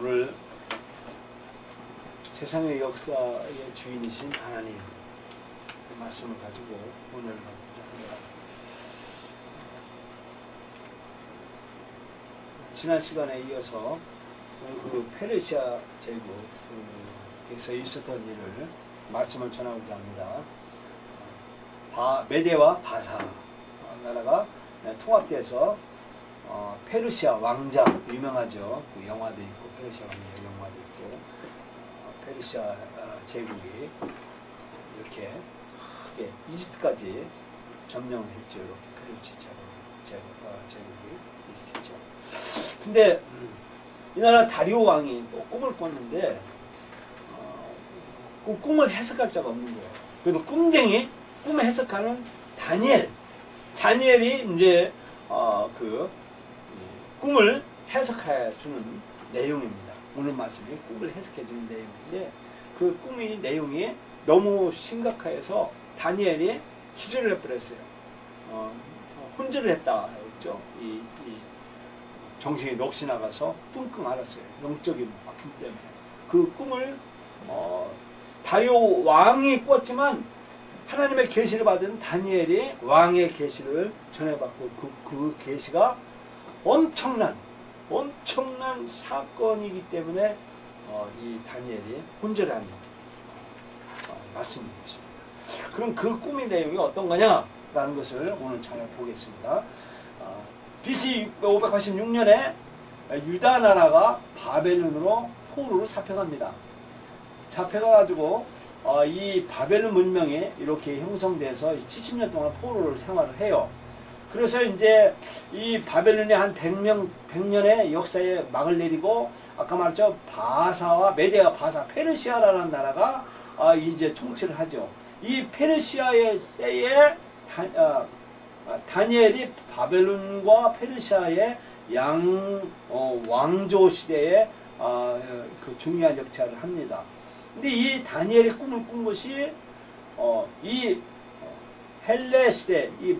오늘 세상의 역사의 주인이신 하나님 그 말씀을 가지고 오늘 받고자 합니다. 지난 시간에 이어서 그 페르시아 제국에서 있었던 일을 말씀을 전하고자 합니다. 메대와 바사 나라가 통합돼서 페르시아 왕자 유명하죠. 그 영화도 있고 페르시아 왕자 영화도 있고 페르시아 제국이 이렇게 크게 이집트까지 점령을 했죠. 이렇게 페르시아 제국이 있었죠. 근데 이 나라 다리오 왕이 또 꿈을 꿨는데 그 꿈을 해석할 자가 없는 거예요. 그래도 꿈쟁이 꿈을 해석하는 다니엘이 이제 그 꿈을 해석해 주는 내용입니다. 오늘 말씀이 꿈을 해석해 주는 내용인데 그 꿈의 내용이 너무 심각해서 다니엘이 기절을 해버렸어요. 혼절을 했다 했죠. 이 정신이 넋이 나가서 끙끙 앓았어요. 영적인 아픔 때문에. 그 꿈을 다리오 왕이 꿨지만 하나님의 계시를 받은 다니엘이 왕의 계시를 전해받고 그 계시가 엄청난 사건이기 때문에 이 다니엘이 혼절하는 말씀인 것입니다. 그럼 그 꿈의 내용이 어떤 거냐라는 것을 오늘 잘 보겠습니다. BC 586년에 유다 나라가 바벨론으로 포로로 잡혀갑니다. 잡혀가지고 이 바벨론 문명이 이렇게 형성돼서 70년 동안 포로를 생활을 해요. 그래서 이제 이 바벨론이 한 100년의 역사에 막을 내리고 아까 말했죠. 바사와 메대와 바사, 페르시아라는 나라가 이제 통치를 하죠. 이 페르시아의 때에 다니엘이 바벨론과 페르시아의 왕조 시대에 그 중요한 역할을 합니다. 근데 이 다니엘이 꿈을 꾼 것이 이 헬레 시대, 이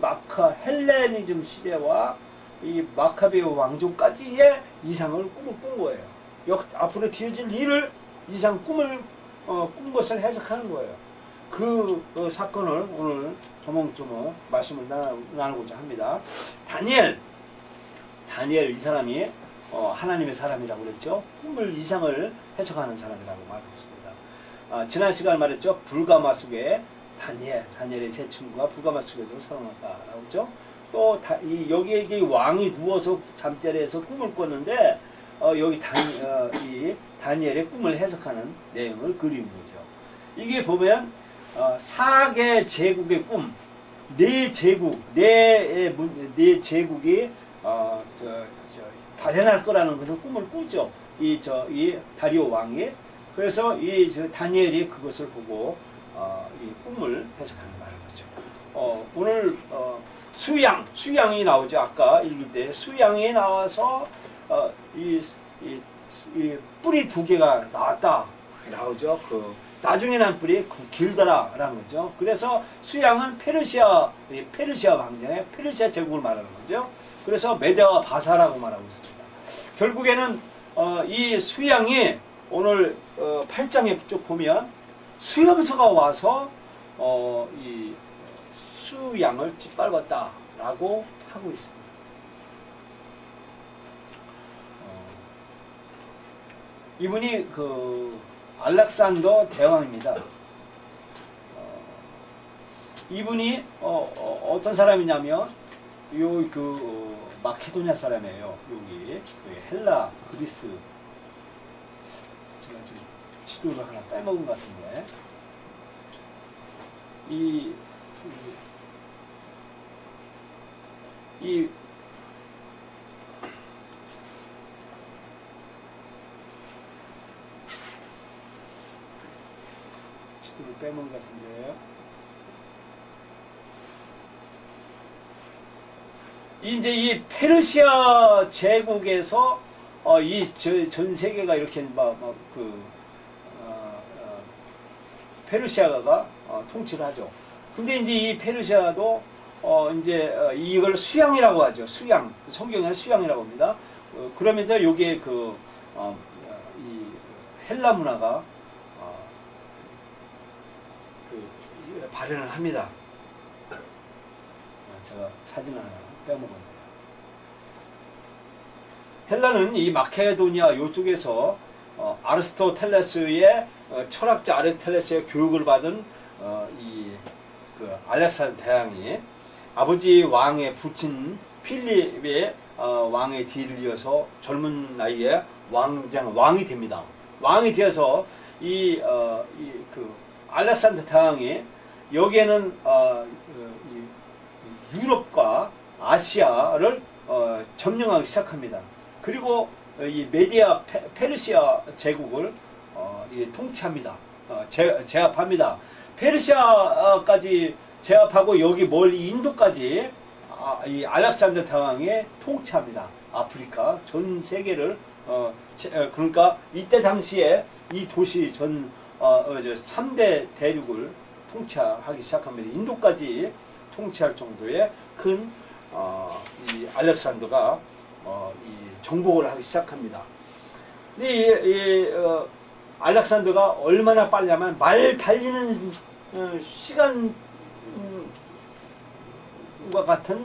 헬레니즘 시대와 이 마카베오 왕조까지의 이상을 꿈을 꾼 거예요. 앞으로 뒤어질 일을 이상 꿈을 꾼 것을 해석하는 거예요. 그 사건을 오늘 조목조목 말씀을 나누고자 합니다. 다니엘 이 사람이 하나님의 사람이라고 그랬죠. 꿈을 이상을 해석하는 사람이라고 말하고 있습니다. 지난 시간에 말했죠. 불가마 속에 다니엘의 세 친구가 불가마 속에서 살아났다라고 했죠. 또 여기에 왕이 누워서 잠자리에서 꿈을 꿨는데 여기 이 다니엘의 꿈을 해석하는 내용을 그리는 거죠. 이게 보면 4개 제국의 꿈, 네 제국이 발현할 거라는 것을 꿈을 꾸죠. 이 다리오 왕이. 그래서 다니엘이 그것을 보고 이 꿈을 해석하는 말인 거죠. 오늘 수양이 나오죠. 아까 읽을 때 수양이 나와서 이 뿌리 2개가 나오죠. 나중에 난 뿌리 길더라라는 거죠. 그래서 수양은 페르시아 왕정의 페르시아 제국을 말하는 거죠. 그래서 메대와 바사라고 말하고 있습니다. 결국에는 이 수양이 오늘 8장에 쭉 보면 수염소가 와서 이 수양을 짓밟았다라고 하고 있습니다. 이분이 알렉산더 대왕입니다. 이분이 어떤 사람이냐면 마케도니아 사람이에요. 여기 헬라, 그리스. 제가 지금 지도를 하나 빼먹은 것 같은데 지도를 빼먹은 것 같은데 이제 이 페르시아 제국에서 전 세계가 이렇게 페르시아가 통치를 하죠. 근데 이제 이 페르시아도 이제 이걸 수양이라고 하죠. 수양. 성경에는 수양이라고 합니다. 그러면서 요게 이 헬라 문화가 발현을 합니다. 제가 사진 하나 빼먹었네요. 헬라는 이 마케도니아 요쪽에서 아리스토텔레스의 철학자 아리스토텔레스의 교육을 받은 그 알렉산더 대왕이 아버지 왕의 부친 필립의 왕의 뒤를 이어서 젊은 나이에 왕이 됩니다. 왕이 되어서 그 알렉산더 대왕이 여기에는 유럽과 아시아를 점령하기 시작합니다. 그리고 이 메디아 페르시아 제국을 통치합니다. 제압합니다. 페르시아까지 제압하고 여기 멀리 인도까지 이 알렉산더 대왕이 통치합니다. 아프리카 전 세계를 그러니까 이때 당시에 이 도시 3대 대륙을 통치하기 시작합니다. 인도까지 통치할 정도의 큰 이 알렉산더가 이 정복을 하기 시작합니다. 근데 알렉산더가 얼마나 빨리냐면 말 달리는 시간과 같은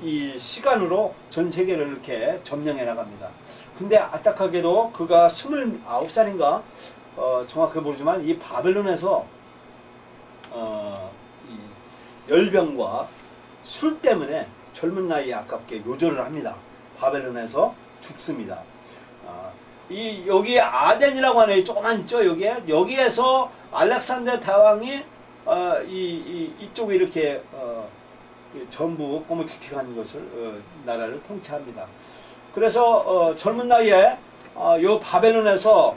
이 시간으로 전 세계를 이렇게 점령해 나갑니다. 근데 안타깝게도 그가 29살인가 정확하게 모르지만 이 바벨론에서 이 열병과 술 때문에 젊은 나이에 아깝게 요절을 합니다. 바벨론에서 죽습니다. 여기 아덴이라고 하는 조그만 있죠. 여기에서 알렉산더 대왕이 이쪽에 이렇게 전부 꼬무틱틱한 것을 나라를 통치합니다. 그래서 젊은 나이에 요 바벨론에서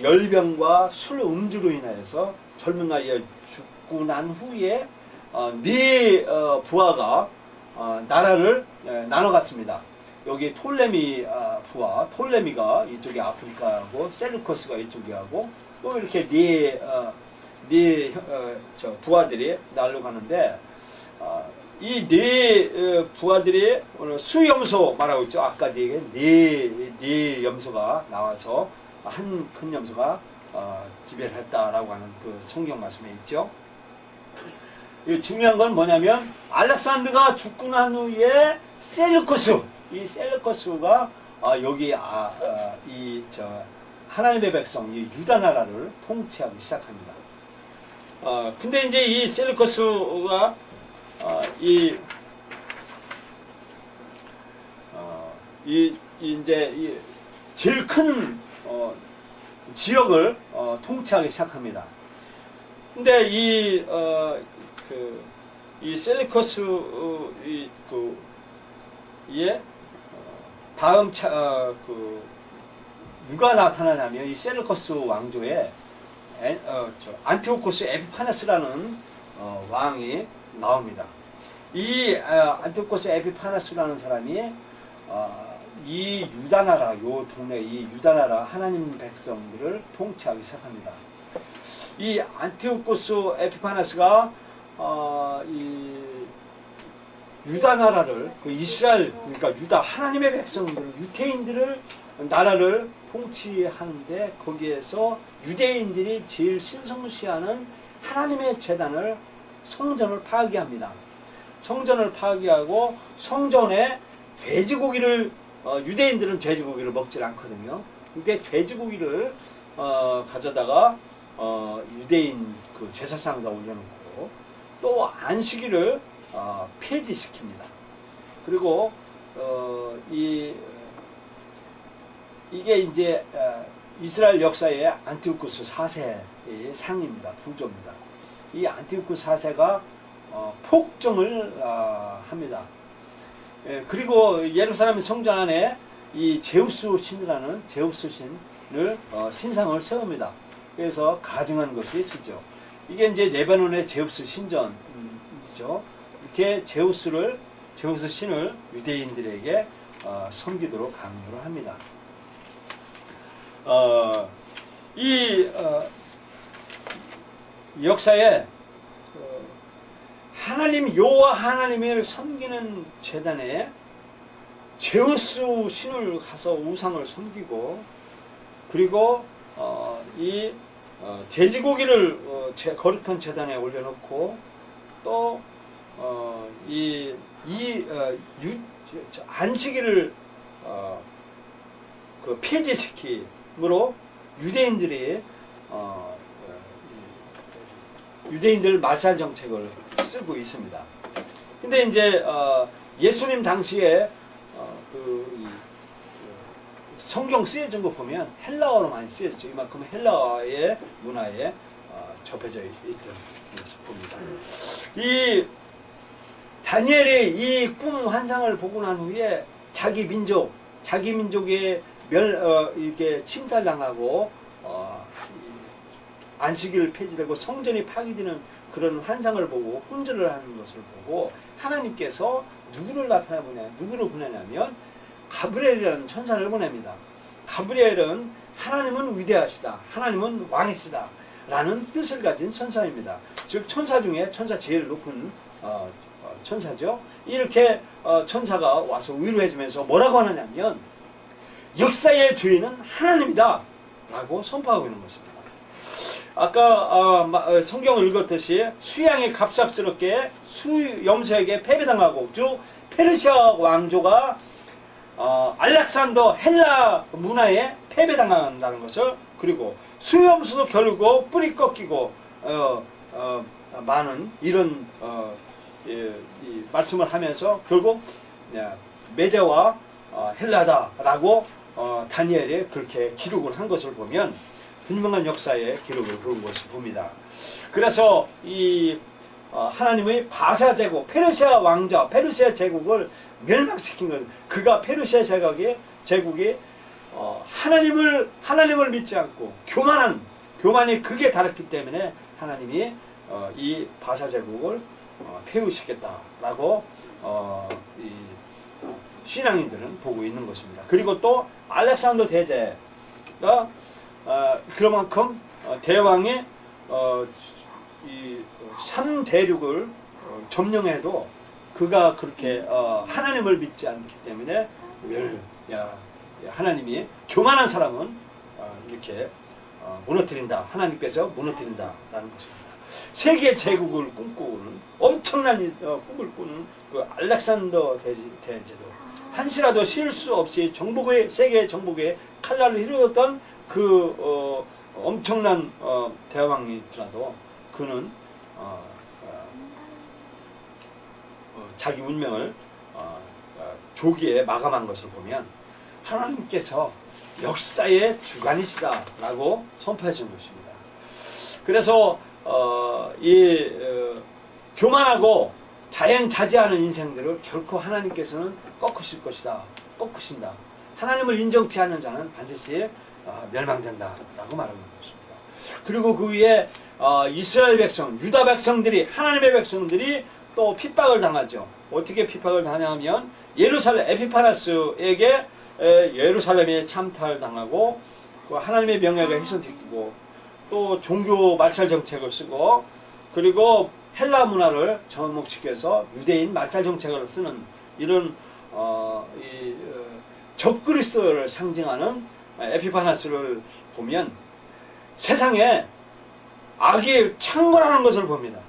열병과 술 음주로 인하여서 젊은 나이에 죽고 난 후에 네 부하가 나라를 나눠갔습니다. 여기 톨레미 부하, 톨레미가 이쪽에 아프리카하고 셀루커스가 이쪽에 하고 또 이렇게 부하들이 날로 가는데 이 네 부하들이 오늘 수염소 말하고 있죠. 아까 네 염소가 나와서 한 큰 염소가 지배를 했다라고 하는 그 성경 말씀에 있죠. 중요한 건 뭐냐면 알렉산더가 죽고 난 후에 이 셀루커스가 여기 하나님의 백성 이 유다 나라를 통치하기 시작합니다. 근데 이제 이 셀루커스가 이제 제일 큰 지역을 통치하기 시작합니다. 근데 이 셀루커스 다음 누가 나타나냐면 이 셀루커스 왕조에 안티오코스 에피파네스라는 왕이 나옵니다. 이 안티오코스 에피파네스라는 사람이 이 유다나라 요 동네 이 유다나라 하나님 백성들을 통치하기 시작합니다. 이 안티오코스 에피파네스가 이 유다나라를 그 이스라엘 그러니까 유다 하나님의 백성들 유태인들을 나라를 통치하는데 거기에서 유대인들이 제일 신성시하는 하나님의 제단을 성전을 파괴합니다. 성전을 파괴하고 성전에 돼지고기를 유대인들은 돼지고기를 먹질 않거든요. 근데 돼지고기를 가져다가 유대인 그 제사상에다 올려놓고 또 안식일을 폐지시킵니다. 그리고 이게 이제 이스라엘 역사의 안티오쿠스 4세의 상입니다. 부조입니다. 이 안티오쿠스 4세가 폭정을 합니다. 그리고 예루살렘 성전 안에 이 제우스 신이라는 제우스 신을 신상을 세웁니다. 그래서 가증한 것이 쓰죠. 이게 이제 레바논의 제우스 신전이죠. 이렇게 제우스 신을 유대인들에게 섬기도록 강요를 합니다. 역사에 여호와 하나님을 섬기는 제단에 제우스 신을 가서 우상을 섬기고 그리고 이 돼지고기를 거룩한 제단에 올려놓고 또 안식일을 그 폐지시킴으로 유대인들 말살 정책을 쓰고 있습니다. 근데 이제 예수님 당시에 성경 쓰여진 거 보면 헬라어로 많이 쓰여졌죠. 이만큼 헬라어의 문화에 접해져 있던 것을 봅니다. 이 다니엘이 이 꿈 환상을 보고 난 후에 자기 민족의 이렇게 침탈당하고 안식일 폐지되고 성전이 파괴되는 그런 환상을 보고 훈절을 하는 것을 보고 하나님께서 누구를 보내냐면 가브리엘이라는 천사를 보냅니다. 가브리엘은 하나님은 위대하시다, 하나님은 왕이시다 라는 뜻을 가진 천사입니다. 즉 천사 중에 천사 제일 높은 천사죠. 이렇게 천사가 와서 위로해주면서 뭐라고 하느냐면 역사의 주인은 하나님이다 라고 선포하고 있는 것입니다. 아까 성경을 읽었듯이 수양이 갑작스럽게 염소에게 패배당하고 즉 페르시아 왕조가 알렉산더 헬라 문화에 패배당한다는 것을, 그리고 수염수도 결국 뿌리 꺾이고 많은 이런 이 말씀을 하면서 결국 메대와 헬라다라고 다니엘이 그렇게 기록을 한 것을 보면 분명한 역사의 기록을 그런 것을 봅니다. 그래서 이 하나님의 바사 제국, 페르시아 왕자, 페르시아 제국을 멸망시킨 것, 그가 페르시아 제국이 하나님을 믿지 않고 교만이 극에 달했기 때문에 하나님이 이 바사 제국을 폐위시켰다라고 이 신앙인들은 보고 있는 것입니다. 그리고 또 알렉산더 대제가 그만큼 대왕이 이 3대륙을 점령해도 그가 그렇게 하나님을 믿지 않기 때문에 하나님이 교만한 사람은 이렇게 무너뜨린다, 하나님께서 무너뜨린다라는 것입니다. 세계 제국을 꿈꾸는 엄청난 꿈을 꾸는 그 알렉산더 대제도 한시라도 실수 없이 세계 정복에 칼날을 휘두르던 그 엄청난 대왕이더라도 그는 자기 운명을 조기에 마감한 것을 보면 하나님께서 역사의 주관이시다라고 선포해 준 것입니다. 그래서 교만하고 자연자재하는 인생들을 결코 하나님께서는 꺾으실 것이다, 꺾으신다. 하나님을 인정치 않는 자는 반드시 멸망된다라고 말하는 것입니다. 그리고 그 위에 이스라엘 백성, 유다 백성들이, 하나님의 백성들이 또 핍박을 당하죠. 어떻게 핍박을 당하냐면 에피파나스에게 예루살렘에 참탈당하고 하나님의 명예가 훼손되고 또 종교 말살 정책을 쓰고, 그리고 헬라 문화를 접목시켜서 유대인 말살 정책을 쓰는 이런 적그리스도를 상징하는 에피파나스를 보면 세상에 악이 창궐하는 것을 봅니다.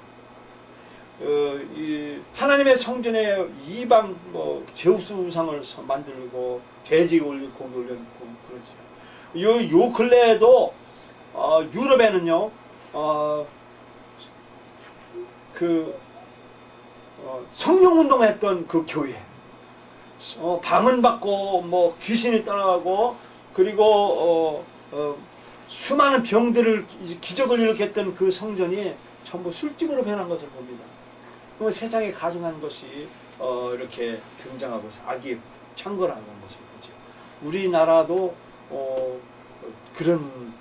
하나님의 성전에 이방 제우스 우상을 만들고 돼지 고기 올려놓고 그러죠. 요 근래에도 유럽에는요 성령 운동했던 그 교회, 방언 받고 귀신이 떠나가고, 그리고 수많은 병들을 기적을 일으켰던 그 성전이 전부 술집으로 변한 것을 봅니다. 그러면 세상에 가증한 것이 이렇게 등장하고 악이 창궐하는 것을 보죠. 우리나라도 그런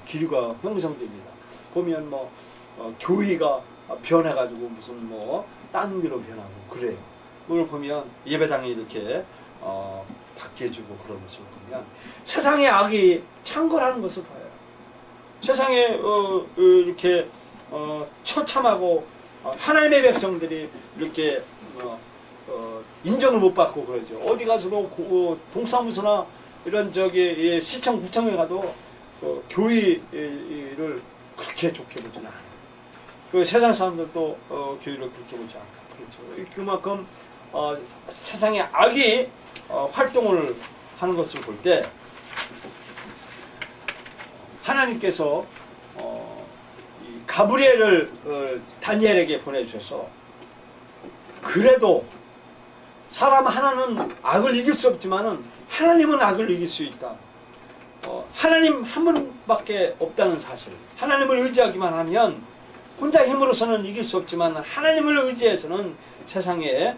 기류가 형성됩니다. 보면 교회가 변해가지고 무슨 딴 데로 변하고 그래요. 그걸 보면 예배당이 이렇게 바뀌어지고 그런 것을 보면 세상의 악이 창궐하는 것을 봐요. 세상에 이렇게 처참하고 하나님의 백성들이 이렇게 인정을 못 받고 그러죠. 어디 가서도 동사무소나 이런 저기 시청 구청에 가도 교회를 그렇게 좋게 보지는 않아요. 그 세상 사람들도 교회를 그렇게 보지 않아요. 그렇죠. 그만큼 세상에 악이 활동을 하는 것을 볼 때 하나님께서 이 가브리엘을 다니엘에게 보내주셔서 그래도 사람 하나는 악을 이길 수 없지만은 하나님은 악을 이길 수 있다. 하나님 한 분밖에 없다는 사실. 하나님을 의지하기만 하면 혼자 힘으로서는 이길 수 없지만 하나님을 의지해서는 세상에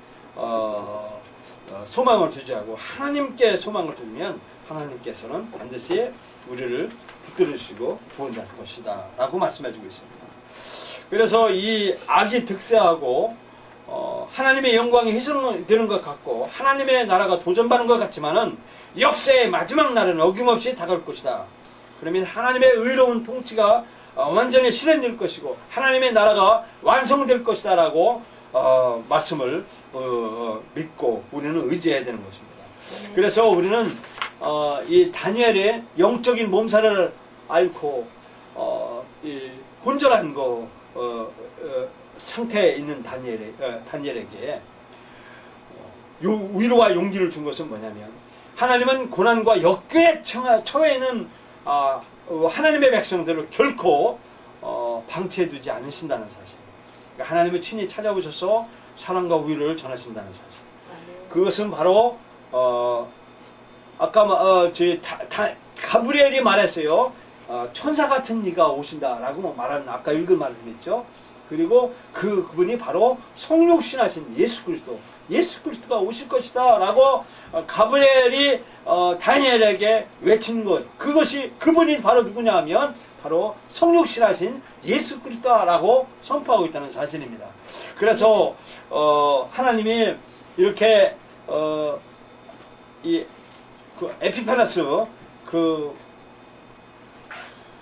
소망을 주지하고 하나님께 소망을 두면 하나님께서는 반드시 우리를 붙들으시고 구원할 것이다 라고 말씀해주고 있습니다. 그래서 이 악이 득세하고 하나님의 영광이 훼손되는 것 같고 하나님의 나라가 도전받는 것 같지만은 역사의 마지막 날은 어김없이 다가올 것이다. 그러면 하나님의 의로운 통치가 완전히 실현될 것이고 하나님의 나라가 완성될 것이다 라고 말씀을 믿고 우리는 의지해야 되는 것입니다. 그래서 우리는 이 다니엘의 영적인 몸살을 앓고 이 혼절한 상태에 있는 다니엘에게 위로와 용기를 준 것은 뭐냐면 하나님은 고난과 역경에 처해 있는 하나님의 백성들을 결코 방치해두지 않으신다는 사실. 그러니까 하나님은 친히 찾아오셔서 사랑과 위로를 전하신다는 사실. 그것은 바로 아까 가브리엘이 말했어요. 천사 같은 이가 오신다라고 말하는 아까 읽은 말씀이죠. 그리고 그분이 바로 성육신하신 예수 그리스도. 예수 그리스도가 오실 것이다 라고 가브리엘이 다니엘에게 외친 것, 그것이 그분이 바로 누구냐 하면 바로 성육신하신 예수 그리스도라고 선포하고 있다는 사실입니다. 그래서 하나님이 이렇게 그 에피파네스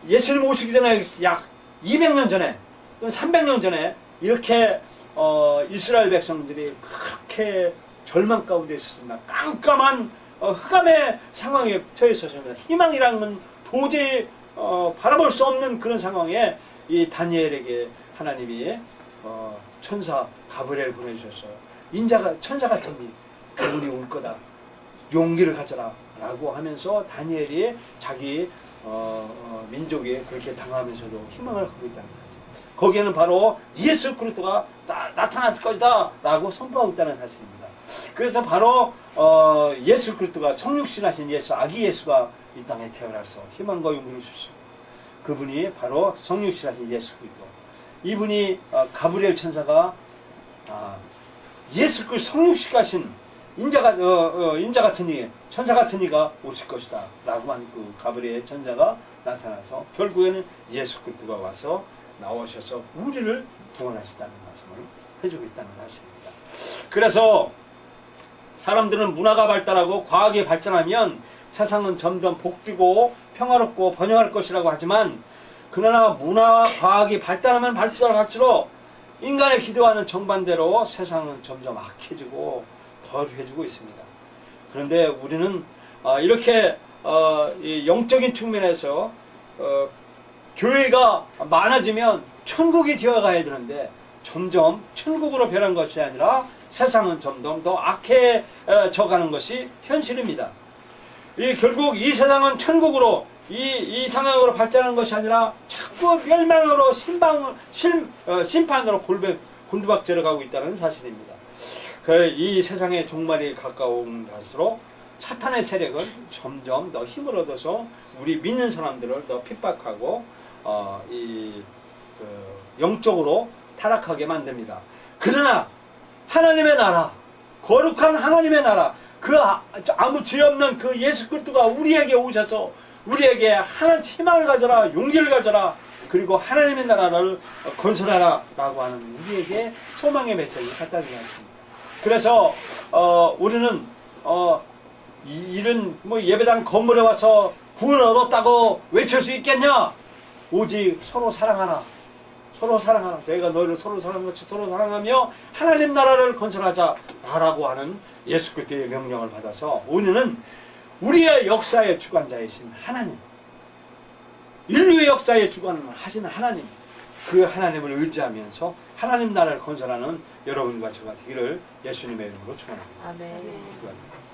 예수님 오시기 전에 약 200년 전에 또는 300년 전에 이렇게 이스라엘 백성들이 그렇게 절망 가운데 있었습니다. 깜깜한 흑암의 상황에 처해 있었습니다. 희망이라는 건 도저히 바라볼 수 없는 그런 상황에 이 다니엘에게 하나님이 천사 가브리엘 보내주셔서 천사 같은 그분이 올 거다. 용기를 가져라 라고 하면서 다니엘이 자기 민족이 그렇게 당하면서도 희망을 갖고 있다는 사실. 거기에는 바로 예수 그리스도가 나타날 것이다 라고 선포하고 있다는 사실입니다. 그래서 바로 예수 그리스도가 성육신하신 예수, 아기 예수가 이 땅에 태어나서 희망과 용기를 주시고 그분이 바로 성육신하신 예수 그리스도. 이분이 가브리엘 천사가 예수 그리스도 성육신하신 인자 같은 이, 천사 같은 이가 오실 것이다 라고 한 그 가브리엘 천사가 나타나서 결국에는 예수 그리스도가 와서 나오셔서 우리를 구원하시다는 말씀을 해주고 있다는 사실입니다. 그래서 사람들은 문화가 발달하고 과학이 발전하면 세상은 점점 복되고 평화롭고 번영할 것이라고 하지만 그러나 문화와 과학이 발달하면 발달할수록 인간의 기도와는 정반대로 세상은 점점 악해지고 거룩해지고 있습니다. 그런데 우리는 이렇게 영적인 측면에서 교회가 많아지면 천국이 되어가야 되는데 점점 천국으로 변한 것이 아니라 세상은 점점 더 악해져 가는 것이 현실입니다. 결국 이 세상은 천국으로 이 상황으로 발전하는 것이 아니라 자꾸 멸망으로 심판으로 곤두박질을 가고 있다는 사실입니다. 이 세상의 종말이 가까운 갈수록 사탄의 세력은 점점 더 힘을 얻어서 우리 믿는 사람들을 더 핍박하고 영적으로 타락하게 만듭니다. 그러나 하나님의 나라, 거룩한 하나님의 나라, 아무 죄 없는 그 예수 그리스도가 우리에게 오셔서 우리에게 하나님 희망을 가져라, 용기를 가져라, 그리고 하나님의 나라를 건설하라 라고 하는 우리에게 소망의 메시지를 갖다 주셨습니다. 그래서 우리는 이런 예배당 건물에 와서 구원을 얻었다고 외칠 수 있겠냐? 오직 서로 사랑하라. 서로 사랑하라. 내가 너희를 서로 사랑한 것이 서로 사랑하며 하나님 나라를 건설하자 라고 하는 예수 그리스도의 명령을 받아서 우리는 우리의 역사의 주관자이신 하나님, 인류의 역사의 주관하시는 하나님, 그 하나님을 의지하면서 하나님 나라를 건설하는 여러분과 저가 되기를 예수님의 이름으로 축원합니다. 아멘. 기도하겠습니다.